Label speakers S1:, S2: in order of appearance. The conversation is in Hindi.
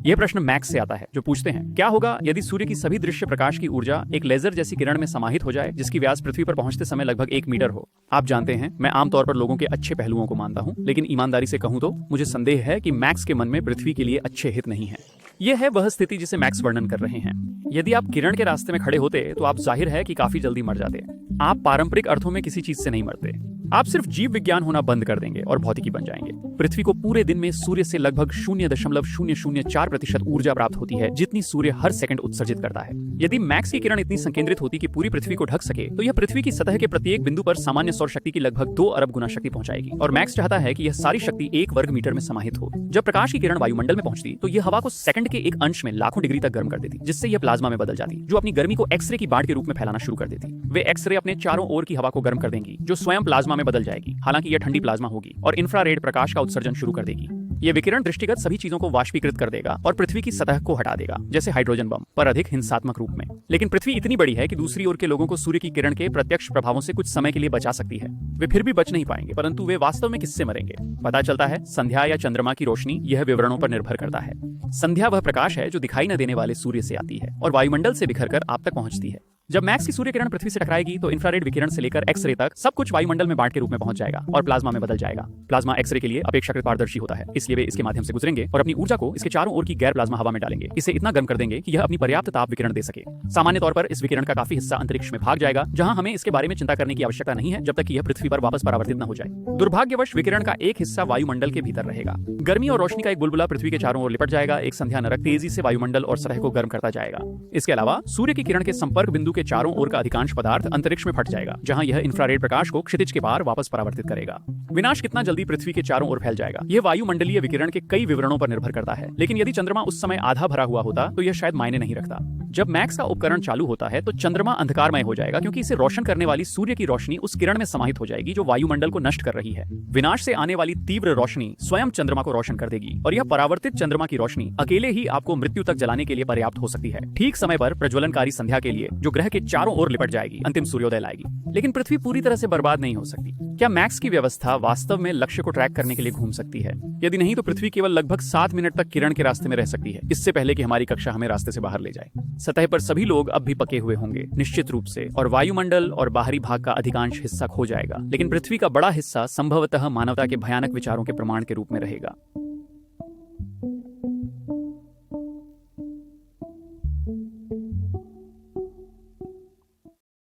S1: यह प्रश्न मैक्स से आता है, जो पूछते हैं क्या होगा यदि सूर्य की सभी दृश्य प्रकाश की ऊर्जा एक लेजर जैसी किरण में समाहित हो जाए जिसकी व्यास पृथ्वी पर पहुंचते समय लगभग 1 मीटर हो। आप जानते हैं, मैं आमतौर पर लोगों के अच्छे पहलुओं को मानता हूं, लेकिन ईमानदारी से कहूं तो मुझे संदेह है कि मैक्स के मन में पृथ्वी के लिए अच्छे हित नहीं है। यह है वह स्थिति जिसे मैक्स वर्णन कर रहे हैं। यदि आप किरण के रास्ते में खड़े होते तो आप जाहिर है कि काफी जल्दी मर जाते। आप पारंपरिक अर्थों में किसी चीज से नहीं मरते, आप सिर्फ जीव विज्ञान होना बंद कर देंगे और भौतिकी बन जाएंगे। पृथ्वी को पूरे दिन में सूर्य से लगभग 0.004% ऊर्जा प्राप्त होती है, जितनी सूर्य हर सेकंड उत्सर्जित करता है। यदि मैक्स की किरण इतनी संकेंद्रित होती कि पूरी पृथ्वी को ढक सके, तो यह पृथ्वी की सतह के प्रत्येक बिंदु पर सामान्य सौर शक्ति की लगभग 2 अरब गुना शक्ति पहुंचाएगी। और मैक्स चाहता है कि यह सारी शक्ति 1 वर्ग मीटर में समाहित हो। जब प्रकाश की किरण वायुमंडल में पहुंचती तो यह हवा को सेकंड के एक अंश में लाखों डिग्री तक गर्म कर देती, जिससे यह प्लाज्मा में बदल जाती, जो अपनी गर्मी को एक्सरे की बाढ़ के रूप में फैलाना शुरू कर देती। वे एक्सरे अपने चारों ओर की हवा को गर्म कर देंगी, जो स्वयं प्लाज्मा में बदल जाएगी। हालांकि यह ठंडी प्लाज्मा होगी और इंफ्रारेड प्रकाश का उत्सर्जन शुरू कर देगी। यह विकिरण दृष्टिगत सभी चीजों को वाष्पीकृत कर देगा और पृथ्वी की सतह को हटा देगा, जैसे हाइड्रोजन बम, पर अधिक हिंसात्मक रूप में। लेकिन पृथ्वी इतनी बड़ी है कि दूसरी ओर के लोगों को सूर्य की किरण के प्रत्यक्ष प्रभावों से कुछ समय के लिए बचा सकती है। वे फिर भी बच नहीं पाएंगे, परंतु वे वास्तव में किससे मरेंगे? पता चलता है संध्या या चंद्रमा की रोशनी, यह विवरणों पर निर्भर करता है। संध्या वह प्रकाश है जो दिखाई न देने वाले सूर्य से आती है और वायुमंडल से बिखरकर आप तक पहुंचती है। जब मैक्स की सूर्य किरण पृथ्वी से टकराएगी तो इंफ्रारेड विकिरण से लेकर एक्सरे तक सब कुछ वायुमंडल में बांट के रूप में पहुंच जाएगा और प्लाज्मा में बदल जाएगा। प्लाज्मा एक्सरे के लिए अपेक्षाकृत पारदर्शी होता है, इसलिए वे इसके माध्यम से गुजरेंगे और अपनी ऊर्जा को इसके चारों ओर की गैर प्लाज्मा हवा में डालेंगे। इसे इतना गर्म कर देंगे कि यह अपनी पर्याप्त ताप विकिरण दे सके। सामान्य तौर पर इस विकिरण का काफी हिस्सा अंतरिक्ष में भाग जाएगा, जहां हमें इसके बारे में चिंता करने की आवश्यकता नहीं है, जब तक कि यह पृथ्वी पर वापस परावर्तित न हो जाए। दुर्भाग्यवश विकिरण का एक हिस्सा वायुमंडल के भीतर रहेगा। गर्मी और रोशनी का एक बुलबुला पृथ्वी के चारों ओर लिपट जाएगा। एक संध्या नरक तेजी से वायुमंडल और सतह को गर्म करता जाएगा। इसके अलावा सूर्य की किरण के संपर्क बिंदु के चारों ओर का अधिकांश पदार्थ अंतरिक्ष में फट जाएगा, जहां यह इंफ्रारेड प्रकाश को क्षितिज के पार वापस परावर्तित करेगा। विनाश कितना जल्दी पृथ्वी के चारों ओर फैल जाएगा, यह वायुमंडलीय विकिरण के कई विवरणों पर निर्भर करता है। लेकिन यदि चंद्रमा उस समय आधा भरा हुआ होता तो यह शायद मायने नहीं रखता। जब मैक्स का उपकरण चालू होता है तो चंद्रमा अंधकारमय हो जाएगा, क्योंकि इसे रोशन करने वाली सूर्य की रोशनी उस किरण में समाहित हो जाएगी जो वायुमंडल को नष्ट कर रही है। विनाश से आने वाली तीव्र रोशनी स्वयं चंद्रमा को रोशन कर देगी और यह परावर्तित चंद्रमा की रोशनी अकेले ही आपको मृत्यु तक जलाने के लिए पर्याप्त हो सकती है। ठीक समय पर प्रज्वलनकारी संध्या के लिए, जो ग्रह के चारों ओर लिपट जाएगी, अंतिम सूर्योदय लाएगी। लेकिन पृथ्वी पूरी तरह से बर्बाद नहीं हो सकती। क्या मैक्स की व्यवस्था वास्तव में लक्ष्य को ट्रैक करने के लिए घूम सकती है? यदि नहीं तो पृथ्वी केवल लगभग 7 मिनट तक किरण के रास्ते में रह सकती है, इससे पहले कि हमारी कक्षा हमें रास्ते से बाहर ले जाए। सतह पर सभी लोग अब भी पके हुए होंगे निश्चित रूप से, और वायुमंडल और बाहरी भाग का अधिकांश हिस्सा खो जाएगा, लेकिन पृथ्वी का बड़ा हिस्सा संभवतः मानवता के भयानक विचारों के प्रमाण के रूप में रहेगा।